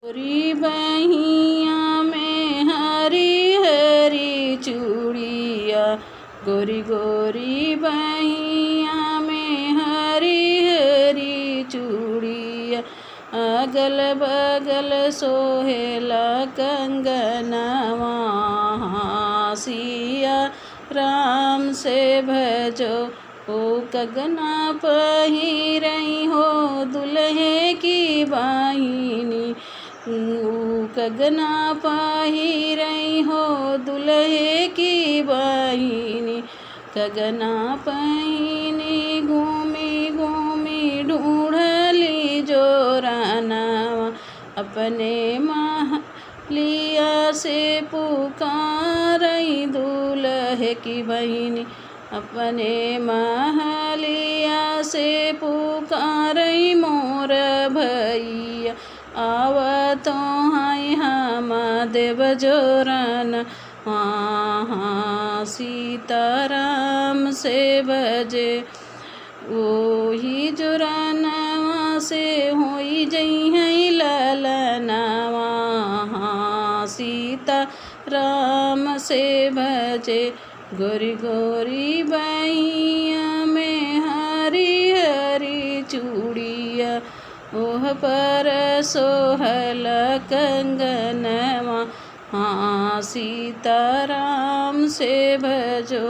गोरी बहिया में हरी हरी चूड़िया, गोरी गोरी बहिया में हरी हरी चूड़िया। अगल बगल सोहेला कंगनवा, सिया राम से भजो ओ कंगना पहिरई हो दुल्हे की बाहिनी। कंगना पहिरई हो दुल्हे की बाहिनी। कंगना पहिनी घूमी घूमी ढूंढली जोरानवा, अपने महलिया से पुकारई दूल्हे की बहिनी। अपने महलिया से पुकारई मोर भैया, आवतो हैं हम देव जोरन। हाँ सीताराम से भजे ओही जोरनवा से होई जई है ललनवा। हाँ सीता राम से भजे गोरी गोरी बहिया में हरी हरी चूड़िया, ओह पर सोहल कंगनवा। हाँ सीताराम से भजो।